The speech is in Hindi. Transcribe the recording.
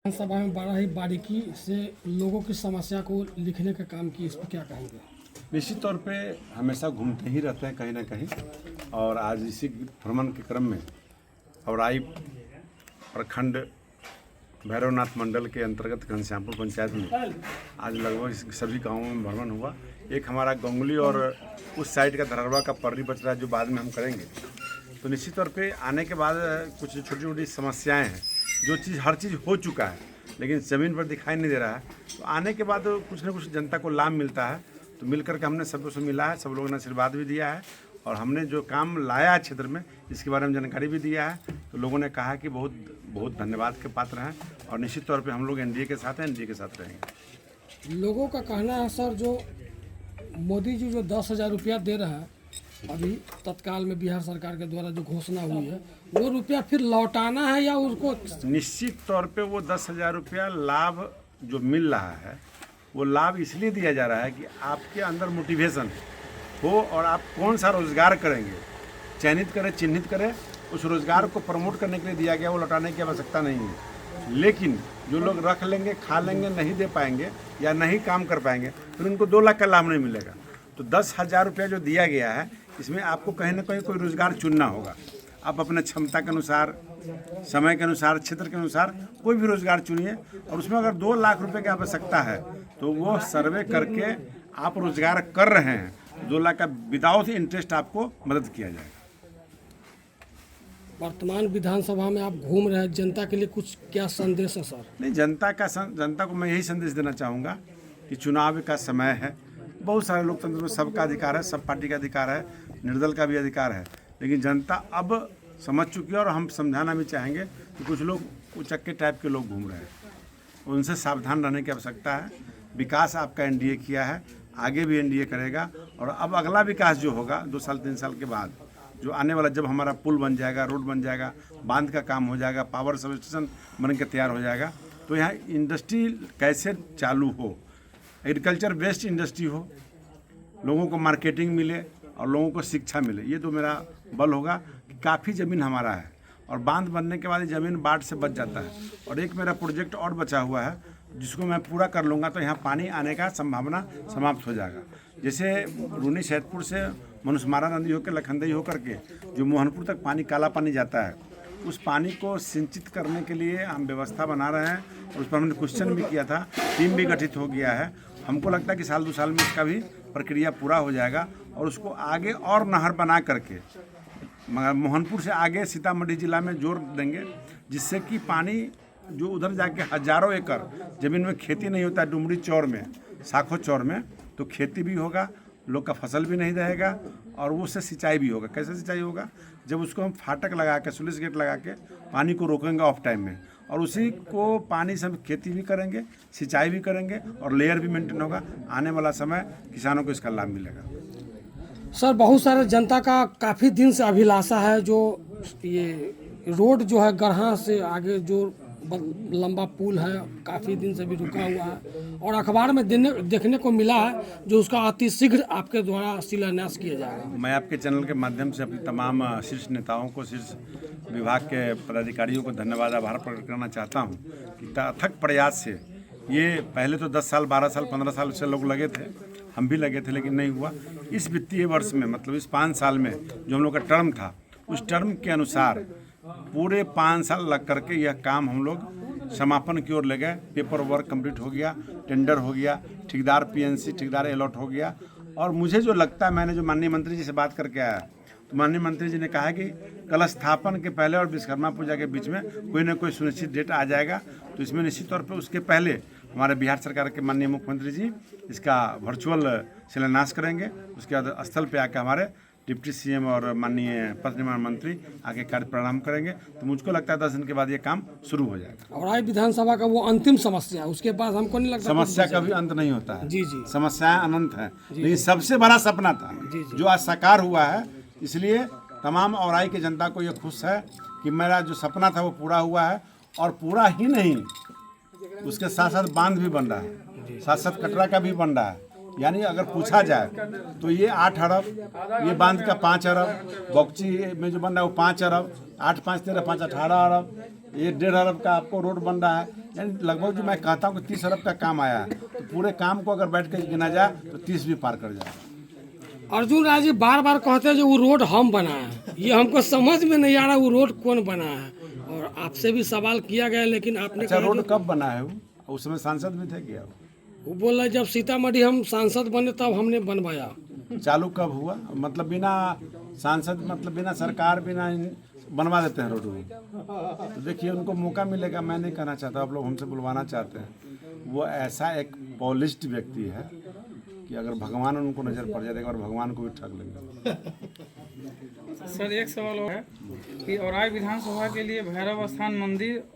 विधानसभा में बड़ा ही बारीकी से लोगों की समस्या को लिखने का काम किया, इस पर क्या कहेंगे? निश्चित तौर पे हमेशा घूमते ही रहते हैं कहीं ना कहीं, और आज इसी भ्रमण के क्रम में औराई प्रखंड भैरवनाथ मंडल के अंतर्गत घनश्यामपुर पंचायत में आज लगभग सभी गांवों में भ्रमण हुआ। एक हमारा गंगुली और उस साइड का धरहरवा का पर्री बच रहा है जो बाद में हम करेंगे। तो निश्चित तौर पे आने के बाद कुछ छोटी छोटी समस्याएं हैं, जो चीज़ हर चीज़ हो चुका है लेकिन ज़मीन पर दिखाई नहीं दे रहा है। तो आने के बाद कुछ ना कुछ जनता को लाभ मिलता है। तो मिल करके हमने सबको से मिला है, सब लोगों ने आशीर्वाद भी दिया है और हमने जो काम लाया है क्षेत्र में इसके बारे में जानकारी भी दिया है। तो लोगों ने कहा कि बहुत बहुत धन्यवाद के पात्र हैं और निश्चित तौर पे हम लोग एनडीए के साथ हैं, एनडीए के साथ रहेंगे। लोगों का कहना है सर, जो मोदी जी जो 10,000 रुपया दे रहा है अभी तत्काल में बिहार सरकार के द्वारा जो घोषणा हुई है, वो रुपया फिर लौटाना है या उसको? निश्चित तौर पे वो 10,000 रुपया लाभ जो मिल रहा है वो लाभ इसलिए दिया जा रहा है कि आपके अंदर मोटिवेशन हो और आप कौन सा रोज़गार करेंगे चयनित करें, चिन्हित करें। उस रोज़गार को प्रमोट करने के लिए दिया गया, वो लौटाने की आवश्यकता नहीं है। लेकिन जो लोग रख लेंगे, खा लेंगे, नहीं दे पाएंगे या नहीं काम कर पाएंगे, फिर उनको 2 लाख का लाभ नहीं मिलेगा। तो 10,000 रुपया जो दिया गया है इसमें आपको कहीं ना कहीं कोई रोज़गार चुनना होगा। आप अपने क्षमता के अनुसार, समय के अनुसार, क्षेत्र के अनुसार कोई भी रोज़गार चुनिए और उसमें अगर 2 लाख रुपए की आवश्यकता है तो वो सर्वे करके आप रोज़गार कर रहे हैं, 2 लाख का विदाउट इंटरेस्ट आपको मदद किया जाएगा। वर्तमान विधानसभा में आप घूम रहे हैं, जनता के लिए कुछ क्या संदेश है सर? नहीं, जनता को मैं यही संदेश देना चाहूँगा कि चुनाव का समय है। बहुत सारे लोकतंत्र में सबका अधिकार है, सब पार्टी का अधिकार है, निर्दल का भी अधिकार है, लेकिन जनता अब समझ चुकी है और हम समझाना भी चाहेंगे कि कुछ लोग उचक्के टाइप के लोग घूम रहे हैं, उनसे सावधान रहने की आवश्यकता है। विकास आपका एनडीए किया है, आगे भी एनडीए करेगा और अब अगला विकास जो होगा 2 साल 3 साल के बाद, जो आने वाला, जब हमारा पुल बन जाएगा, रोड बन जाएगा, बांध का काम हो जाएगा, पावर सब स्टेशन बन के तैयार हो जाएगा, तो यहाँ इंडस्ट्री कैसे चालू हो, एग्रीकल्चर बेस्ड इंडस्ट्री हो, लोगों को मार्केटिंग मिले और लोगों को शिक्षा मिले। ये तो मेरा बल होगा कि काफ़ी ज़मीन हमारा है और बांध बनने के बाद ये ज़मीन बाढ़ से बच जाता है। और एक मेरा प्रोजेक्ट और बचा हुआ है जिसको मैं पूरा कर लूँगा तो यहाँ पानी आने का संभावना समाप्त हो जाएगा। जैसे रूनी सैदपुर से मनुस्मारा नदी होकर लखनदेई होकर के जो मोहनपुर तक पानी, काला पानी जाता है, उस पानी को सिंचित करने के लिए हम व्यवस्था बना रहे हैं और उस पर हमने क्वेश्चन भी किया था, टीम भी गठित हो गया है। हमको लगता है कि साल 2 साल में इसका भी प्रक्रिया पूरा हो जाएगा और उसको आगे और नहर बना करके मोहनपुर से आगे सीतामढ़ी जिला में जोड़ देंगे, जिससे कि पानी जो उधर जाके हजारों एकड़ ज़मीन में खेती नहीं होता है, डुमरी चौर में, साखो चौर में, तो खेती भी होगा, लोग का फसल भी नहीं रहेगा और उससे सिंचाई भी होगा। कैसे सिंचाई होगा? जब उसको हम फाटक लगा के, स्लुइस गेट लगा के पानी को रोकेंगे ऑफ टाइम में और उसी को पानी से हम खेती भी करेंगे, सिंचाई भी करेंगे और लेयर भी मेंटेन होगा। आने वाला समय किसानों को इसका लाभ मिलेगा। सर, बहुत सारे जनता का काफ़ी दिन से अभिलाषा है, जो ये रोड जो है गढ़हा से आगे जो लंबा पुल है, काफ़ी दिन से भी रुका हुआ है और अखबार में देखने को मिला है जो उसका अति शीघ्र आपके द्वारा शिलान्यास किया जाएगा। मैं आपके चैनल के माध्यम से अपनी तमाम शीर्ष नेताओं को, शीर्ष विभाग के पदाधिकारियों को धन्यवाद, आभार प्रकट करना चाहता हूं कि अथक प्रयास से ये पहले तो 10 साल, 12 साल, 15 साल से लोग लगे थे, हम भी लगे थे, लेकिन नहीं हुआ। इस वित्तीय वर्ष में, मतलब इस 5 साल में जो हम लोग का टर्म था, उस टर्म के अनुसार पूरे 5 साल लग करके यह काम हम लोग समापन की ओर ले गए। पेपर वर्क कंप्लीट हो गया, टेंडर हो गया, ठेकेदार पीएनसी ठेकेदार अलॉट हो गया। और मुझे जो लगता है, मैंने जो माननीय मंत्री जी से बात करके आया तो माननीय मंत्री जी ने कहा कि कलश स्थापन के पहले और विश्वकर्मा पूजा के बीच में कोई ना कोई सुनिश्चित डेट आ जाएगा। तो इसमें निश्चित तौर पर उसके पहले हमारे बिहार सरकार के माननीय मुख्यमंत्री जी इसका वर्चुअल शिलान्यास करेंगे। उसके बाद स्थल पे आकर हमारे डिप्टी सीएम और माननीय पथ निर्माण मंत्री आगे कार्य प्रारंभ करेंगे। तो मुझको लगता है 10 दिन के बाद ये काम शुरू हो जाएगा। और विधानसभा का वो अंतिम समस्या है, उसके बाद हमको नहीं लगता समस्या कभी अंत नहीं होता है। जी जी, समस्याएं अनंत हैं, लेकिन सबसे बड़ा सपना था जो आज साकार हुआ है। इसलिए तमाम औराई की जनता को ये खुश है कि मेरा जो सपना था वो पूरा हुआ है और पूरा ही नहीं, उसके साथ साथ बांध भी बन रहा है, साथ साथ कटरा का भी बन रहा है। यानी अगर पूछा जाए तो ये 8 अरब, ये बांध का 5 अरब, बौकची में जो बन रहा है वो 5 अरब, 8 5 13 5 18 अरब, ये 1.5 अरब का आपको रोड बन रहा है। यानी लगभग जो मैं कहता हूँ कि 30 अरब का काम आया है, तो पूरे काम को अगर बैठ कर गिना जाए तो 30 भी पार कर जाएगा। अर्जुन राय जी बार बार कहते हैं जो वो रोड हम बनाए हैं, ये हमको समझ में नहीं आ रहा वो रोड कौन बनाया है। और आपसे भी सवाल किया गया लेकिन आपने अच्छा, कहा रोड कि- कब बना है वो? उस समय सांसद भी थे क्या? वो बोल रहे जब सीतामढ़ी हम सांसद बने तब हमने बनवाया। चालू कब हुआ? मतलब बिना सांसद, मतलब बिना सरकार, बिना बनवा देते हैं रोड को। तो देखिए उनको मौका मिलेगा, मैं नहीं कहना चाहता, आप लोग हमसे बुलवाना चाहते हैं। वो ऐसा एक पॉलिश्ड व्यक्ति है कि अगर भगवान उनको नज़र पड़ जाएगा और भगवान को भी ठग लेंगे। सर एक सवाल और है कि औराई विधानसभा के लिए भैरव स्थान मंदिर